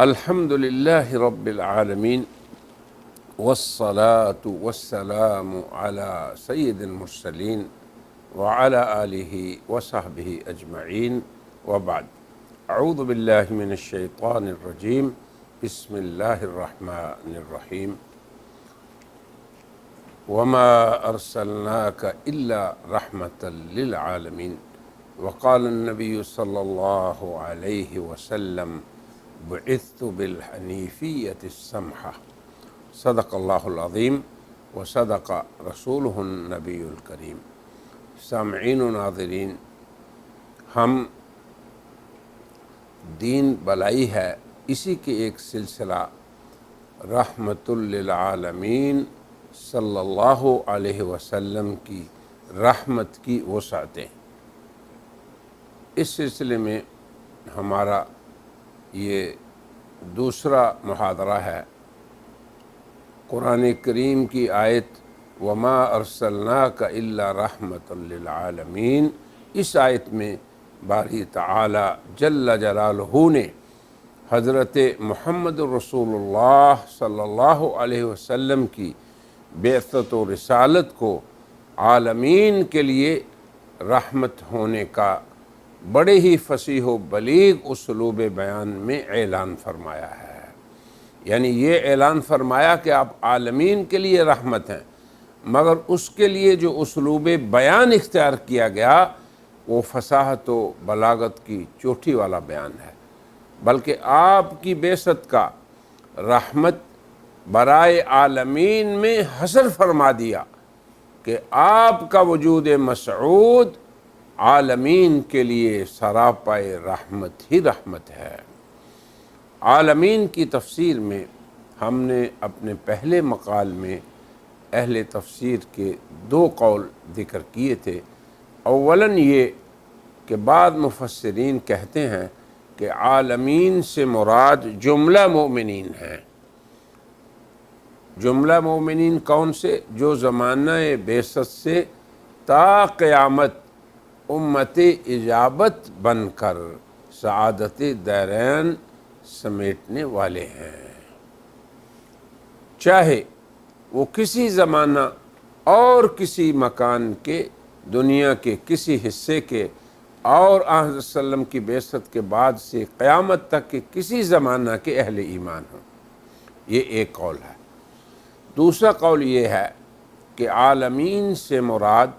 الحمد للہ رب العالمین والصلاة والسلام على سید المرسلین وعلى آلہ وصحبہ اجمعین وبعد اعوذ باللہ من الشیطان الرجیم بسم اللہ الرحمن الرحیم وما ارسلناک الا رحمۃ للعالمین وقال النبی صلی اللہ علیہ وسلم بعثت بالحنیفیۃ السمحہ صدق اللہ العظیم و صدق رسولہ النبی الکریم۔ سامعین و ناظرین، ہم دین بلائی ہے اسی کے ایک سلسلہ رحمت للعالمین صلی اللہ علیہ وسلم کی رحمت کی وسعتیں، اس سلسلے میں ہمارا یہ دوسرا محاضرہ ہے۔ قرآن کریم کی آیت وما ارسلناک الا رحمۃ للعالمین، اس آیت میں باری تعالی جل جلالہ نے حضرت محمد رسول اللہ صلی اللہ علیہ وسلم کی بعثت و رسالت کو عالمین کے لیے رحمت ہونے کا بڑے ہی فصیح و بلیغ اسلوب بیان میں اعلان فرمایا ہے۔ یعنی یہ اعلان فرمایا کہ آپ عالمین کے لیے رحمت ہیں، مگر اس کے لیے جو اسلوب بیان اختیار کیا گیا وہ فصاحت و بلاغت کی چوٹی والا بیان ہے، بلکہ آپ کی بعثت کا رحمت برائے عالمین میں حصر فرما دیا کہ آپ کا وجود مسعود عالمین کے لیے سراپائے رحمت ہی رحمت ہے۔ عالمین کی تفسیر میں ہم نے اپنے پہلے مقال میں اہل تفسیر کے دو قول ذکر کیے تھے۔ اولاً یہ کہ بعض مفسرین کہتے ہیں کہ عالمین سے مراد جملہ مومنین ہیں۔ جملہ مومنین کون سے؟ جو زمانہ بعثت سے تا قیامت امت اجابت بن کر سعادت دارین سمیٹنے والے ہیں، چاہے وہ کسی زمانہ اور کسی مکان کے دنیا کے کسی حصے کے اور آن حضرت صلی اللہ علیہ وسلم کی بعثت کے بعد سے قیامت تک کے کسی زمانہ کے اہل ایمان ہوں۔ یہ ایک قول ہے۔ دوسرا قول یہ ہے کہ عالمین سے مراد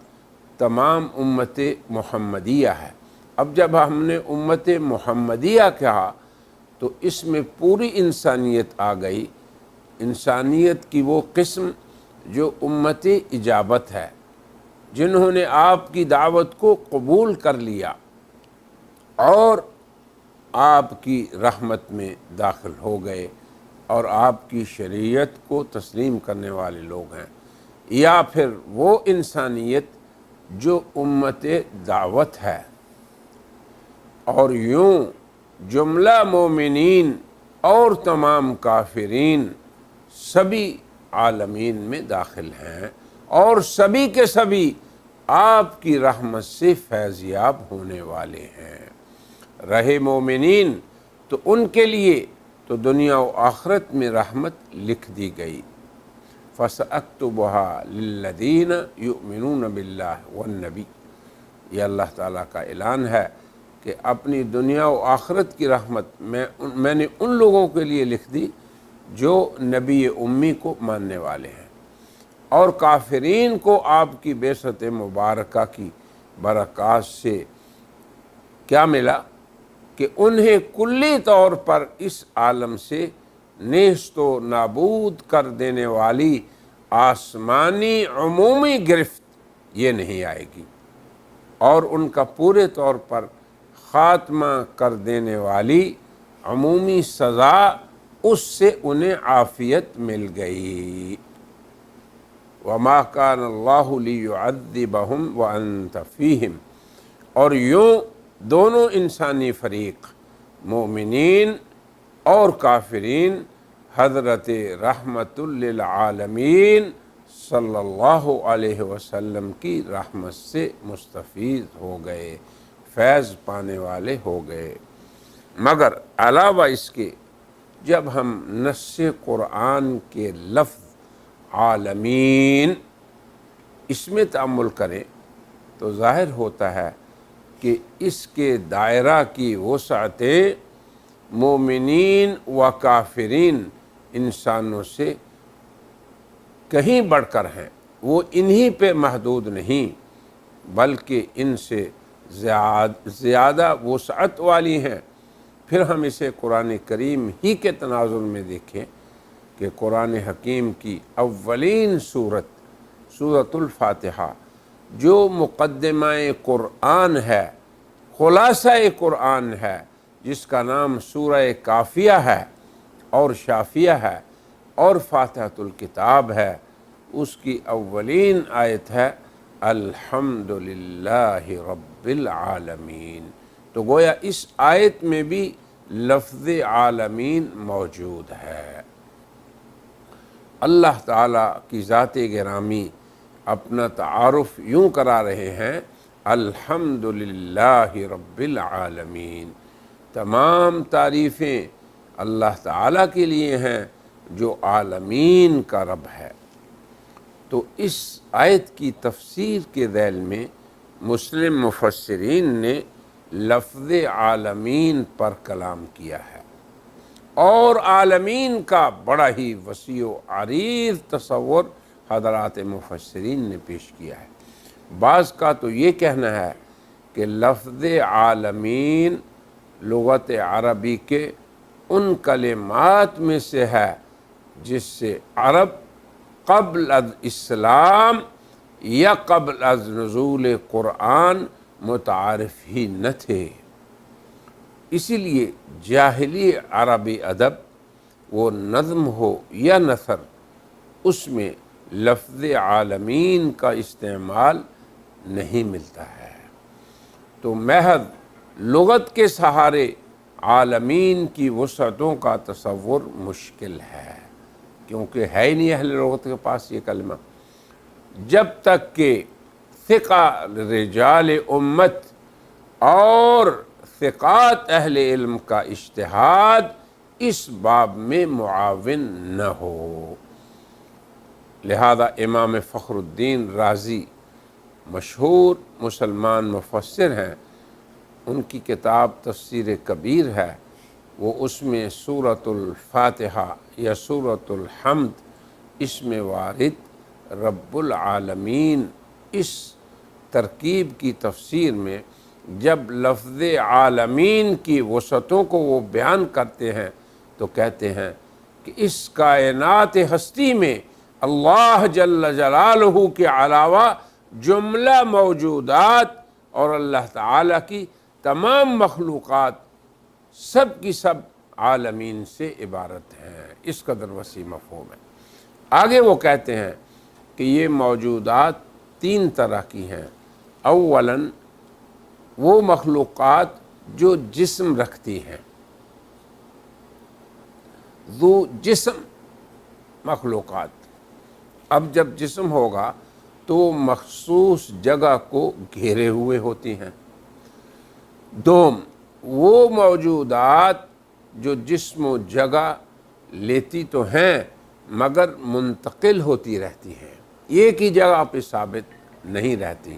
تمام امت محمدیہ ہے۔ اب جب ہم نے امت محمدیہ کہا تو اس میں پوری انسانیت آ گئی، انسانیت کی وہ قسم جو امت اجابت ہے، جنہوں نے آپ کی دعوت کو قبول کر لیا اور آپ کی رحمت میں داخل ہو گئے اور آپ کی شریعت کو تسلیم کرنے والے لوگ ہیں، یا پھر وہ انسانیت جو امت دعوت ہے۔ اور یوں جملہ مومنین اور تمام کافرین سبھی عالمین میں داخل ہیں اور سبھی کے سبھی آپ کی رحمت سے فیضیاب ہونے والے ہیں۔ رہے مومنین تو ان کے لیے تو دنیا و آخرت میں رحمت لکھ دی گئی۔ فَسَأَكْتُبُهَا لِلَّذِينَ يُؤْمِنُونَ بِاللَّهِ وَالنَّبِيِّ، یہ اللہ تعالیٰ کا اعلان ہے کہ اپنی دنیا و آخرت کی رحمت میں نے ان لوگوں کے لیے لکھ دی جو نبی امی کو ماننے والے ہیں، اور کافرین کو آپ کی بعثت مبارکہ کی برکات سے کیا ملا کہ انہیں کلی طور پر اس عالم سے نیست و نابود کر دینے والی آسمانی عمومی گرفت یہ نہیں آئے گی، اور ان کا پورے طور پر خاتمہ کر دینے والی عمومی سزا اس سے انہیں عافیت مل گئی۔ وَمَا كَانَ اللَّهُ لِيُعَذِّبَهُمْ وَأَنْتَ فِيهِمْ، اور یوں دونوں انسانی فریق مومنین اور کافرین حضرت رحمت للعالمین صلی اللہ علیہ وسلم کی رحمت سے مستفید ہو گئے، فیض پانے والے ہو گئے۔ مگر علاوہ اس کے جب ہم نص قرآن کے لفظ عالمین اس میں تأمل کریں تو ظاہر ہوتا ہے کہ اس کے دائرہ کی وسعتیں مومنین و کافرین انسانوں سے کہیں بڑھ کر ہیں، وہ انہی پہ محدود نہیں بلکہ ان سے زیادہ وسعت والی ہیں۔ پھر ہم اسے قرآن کریم ہی کے تناظر میں دیکھیں کہ قرآن حکیم کی اولین سورۃ الفاتحہ جو مقدمہ قرآن ہے، خلاصہ قرآن ہے، جس کا نام سورہ کافیہ ہے اور شافیہ ہے اور فاتحۃ الکتاب ہے، اس کی اولین آیت ہے الحمدللہ رب العالمین۔ تو گویا اس آیت میں بھی لفظ عالمین موجود ہے۔ اللہ تعالیٰ کی ذات گرامی اپنا تعارف یوں کرا رہے ہیں الحمدللہ رب العالمین، تمام تعریفیں اللہ تعالیٰ کے لیے ہیں جو عالمین کا رب ہے۔ تو اس آیت کی تفسیر کے ذیل میں مسلم مفسرین نے لفظ عالمین پر کلام کیا ہے، اور عالمین کا بڑا ہی وسیع و عریض تصور حضرات مفسرین نے پیش کیا ہے۔ بعض کا تو یہ کہنا ہے کہ لفظ عالمین لغت عربی کے ان کلمات میں سے ہے جس سے عرب قبل از اسلام یا قبل از نزول قرآن متعارف ہی نہ تھے، اسی لیے جاہلی عربی ادب، وہ نظم ہو یا نثر، اس میں لفظ عالمین کا استعمال نہیں ملتا ہے۔ تو محض لغت کے سہارے عالمین کی وسعتوں کا تصور مشکل ہے، کیونکہ ہے ہی نہیں اہل لغت کے پاس یہ کلمہ۔ جب تک کہ ثقہ رجال امت اور ثقات اہل علم کا اجتہاد اس باب میں معاون نہ ہو۔ لہذا امام فخر الدین رازی مشہور مسلمان مفسر ہیں، ان کی کتاب تفسیر کبیر ہے، وہ اس میں سورۃ الفاتحہ یا سورۃ الحمد اس میں وارد رب العالمین اس ترکیب کی تفسیر میں جب لفظ عالمین کی وسعتوں کو وہ بیان کرتے ہیں تو کہتے ہیں کہ اس کائنات ہستی میں اللہ جل جلالہ کے علاوہ جملہ موجودات اور اللہ تعالیٰ کی تمام مخلوقات سب کی سب عالمین سے عبارت ہیں۔ اس قدر وسیع مفہوم ہے۔ آگے وہ کہتے ہیں کہ یہ موجودات تین طرح کی ہیں۔ اولاً وہ مخلوقات جو جسم رکھتی ہیں، ذو جسم مخلوقات۔ اب جب جسم ہوگا تو مخصوص جگہ کو گھیرے ہوئے ہوتی ہیں۔ دوم، وہ موجودات جو جسم و جگہ لیتی تو ہیں مگر منتقل ہوتی رہتی ہیں، ایک ہی جگہ پہ ثابت نہیں رہتی۔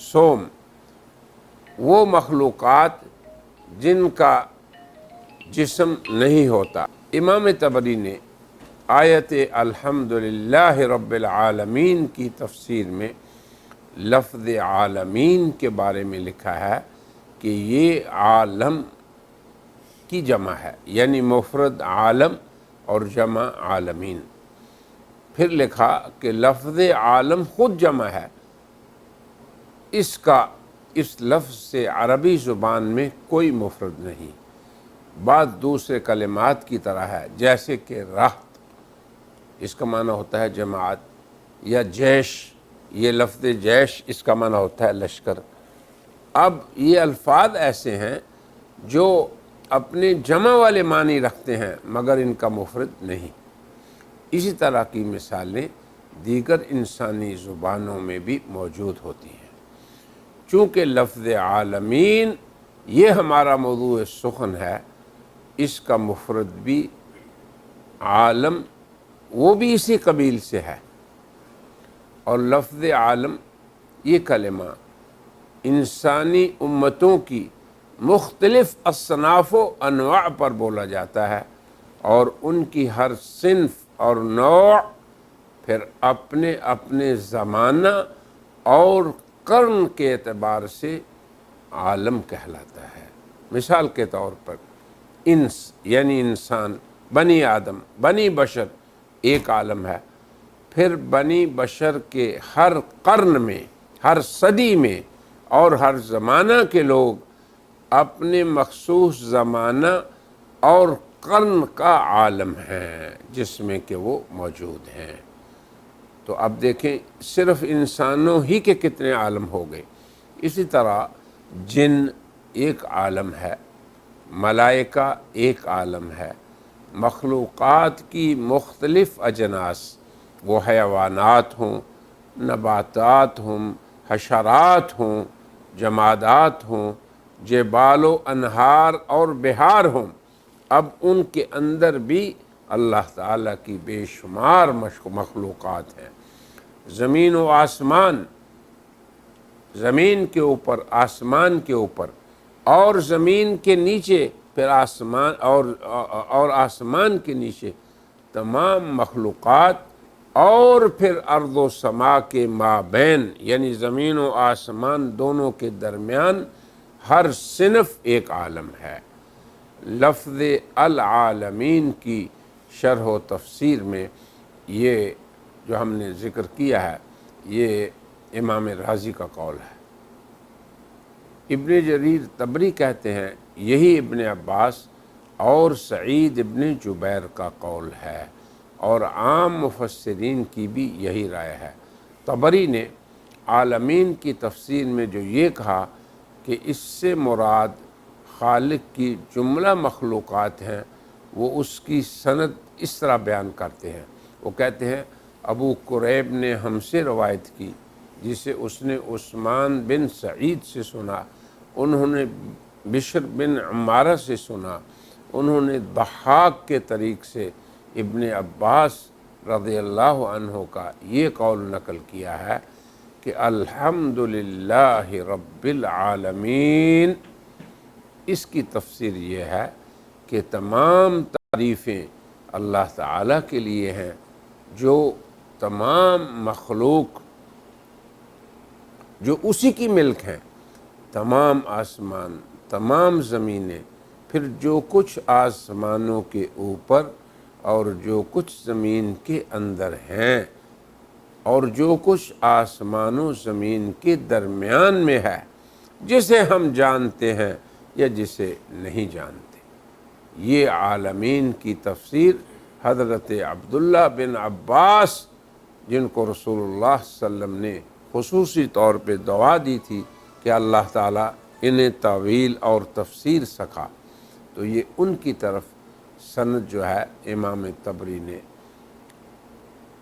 سوم، وہ مخلوقات جن کا جسم نہیں ہوتا۔ امام طبری نے آیت الحمدللہ رب العالمین کی تفسیر میں لفظ عالمین کے بارے میں لکھا ہے کہ یہ عالم کی جمع ہے، یعنی مفرد عالم اور جمع عالمین۔ پھر لکھا کہ لفظ عالم خود جمع ہے، اس لفظ سے عربی زبان میں کوئی مفرد نہیں، بعض دوسرے کلمات کی طرح ہے، جیسے کہ رہط، اس کا معنی ہوتا ہے جماعت، یا جیش، یہ لفظ جیش اس کا معنی ہوتا ہے لشکر۔ اب یہ الفاظ ایسے ہیں جو اپنے جمع والے معنی رکھتے ہیں مگر ان کا مفرد نہیں۔ اسی طرح کی مثالیں دیگر انسانی زبانوں میں بھی موجود ہوتی ہیں۔ چونکہ لفظ عالمین یہ ہمارا موضوع سخن ہے، اس کا مفرد بھی عالم وہ بھی اسی قبیل سے ہے، اور لفظ عالم یہ کلمہ انسانی امتوں کی مختلف اصناف و انواع پر بولا جاتا ہے، اور ان کی ہر صنف اور نوع پھر اپنے اپنے زمانہ اور قرن کے اعتبار سے عالم کہلاتا ہے۔ مثال کے طور پر انس یعنی انسان، بنی آدم، بنی بشر ایک عالم ہے۔ پھر بنی بشر کے ہر قرن میں، ہر صدی میں اور ہر زمانہ کے لوگ اپنے مخصوص زمانہ اور قرن کا عالم ہیں جس میں کہ وہ موجود ہیں۔ تو اب دیکھیں صرف انسانوں ہی کے کتنے عالم ہو گئے۔ اسی طرح جن ایک عالم ہے، ملائکہ ایک عالم ہے، مخلوقات کی مختلف اجناس، وہ حیوانات ہوں، نباتات ہوں، حشرات ہوں، جمادات ہوں، جبال و انہار اور بہار ہوں، اب ان کے اندر بھی اللہ تعالیٰ کی بے شمار مخلوقات ہیں۔ زمین و آسمان، زمین کے اوپر، آسمان کے اوپر، اور زمین کے نیچے، پھر آسمان اور آسمان کے نیچے تمام مخلوقات، اور پھر ارض و سما کے مابین یعنی زمین و آسمان دونوں کے درمیان ہر صنف ایک عالم ہے۔ لفظ العالمین کی شرح و تفسیر میں یہ جو ہم نے ذکر کیا ہے یہ امام رازی کا قول ہے۔ ابن جریر طبری کہتے ہیں یہی ابن عباس اور سعید ابن جبیر کا قول ہے، اور عام مفسرین کی بھی یہی رائے ہے۔ طبری نے عالمین کی تفسیر میں جو یہ کہا کہ اس سے مراد خالق کی جملہ مخلوقات ہیں، وہ اس کی سند اس طرح بیان کرتے ہیں۔ وہ کہتے ہیں ابو قریب نے ہم سے روایت کی جسے اس نے عثمان بن سعید سے سنا، انہوں نے بشر بن عمارہ سے سنا، انہوں نے ضحاک کے طریق سے ابن عباس رضی اللہ عنہ کا یہ قول نقل کیا ہے کہ الحمدللہ رب العالمین۔ اس کی تفسیر یہ ہے کہ تمام تعریفیں اللہ تعالیٰ کے لیے ہیں جو تمام مخلوق جو اسی کی ملک ہیں، تمام آسمان، تمام زمینیں، پھر جو کچھ آسمانوں کے اوپر اور جو کچھ زمین کے اندر ہیں، اور جو کچھ آسمان و زمین کے درمیان میں ہے، جسے ہم جانتے ہیں یا جسے نہیں جانتے۔ یہ عالمین کی تفسیر حضرت عبداللہ بن عباس، جن کو رسول اللہ صلی اللہ علیہ وسلم نے خصوصی طور پہ دعا دی تھی کہ اللہ تعالیٰ انہیں تعویل اور تفسیر سکھا، تو یہ ان کی طرف سند جو ہے امام طبری نے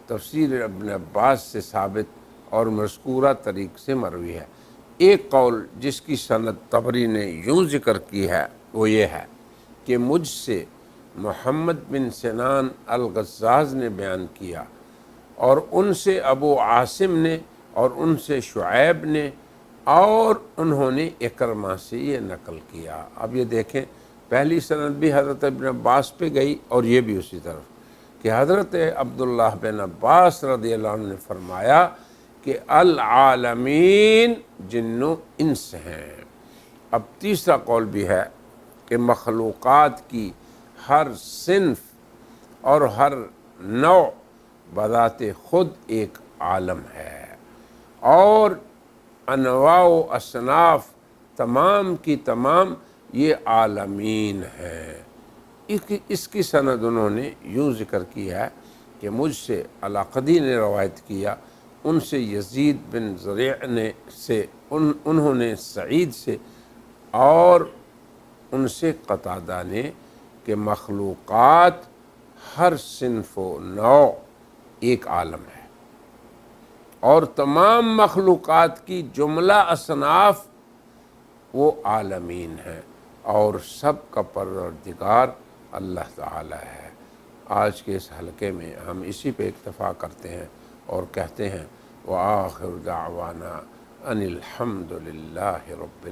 تفسیر ابن عباس سے ثابت اور مذکورہ طریق سے مروی ہے۔ ایک قول جس کی سند طبری نے یوں ذکر کی ہے وہ یہ ہے کہ مجھ سے محمد بن سنان الغزاز نے بیان کیا، اور ان سے ابو عاصم نے، اور ان سے شعیب نے، اور انہوں نے اکرمہ سے یہ نقل کیا۔ اب یہ دیکھیں پہلی سند بھی حضرت ابن عباس پہ گئی اور یہ بھی اسی طرف کہ حضرت عبداللہ بن عباس رضی اللہ عنہ نے فرمایا کہ العالمین جن و انس ہیں۔ اب تیسرا قول بھی ہے کہ مخلوقات کی ہر صنف اور ہر نوع بذات خود ایک عالم ہے، اور انواع و اصناف تمام کی تمام یہ عالمین ہیں۔ اس کی سند انہوں نے یوں ذکر کی ہے کہ مجھ سے علاقدی نے روایت کیا، ان سے یزید بن زریع نے انہوں نے سعید سے، اور ان سے قتادہ نے کہ مخلوقات ہر صنف و نوع ایک عالم ہے، اور تمام مخلوقات کی جملہ اصناف وہ عالمین ہیں، اور سب کا پروردگار اللہ تعالی ہے۔ آج کے اس حلقے میں ہم اسی پہ اکتفا کرتے ہیں اور کہتے ہیں وآخر دعوانا ان الحمد للہ رب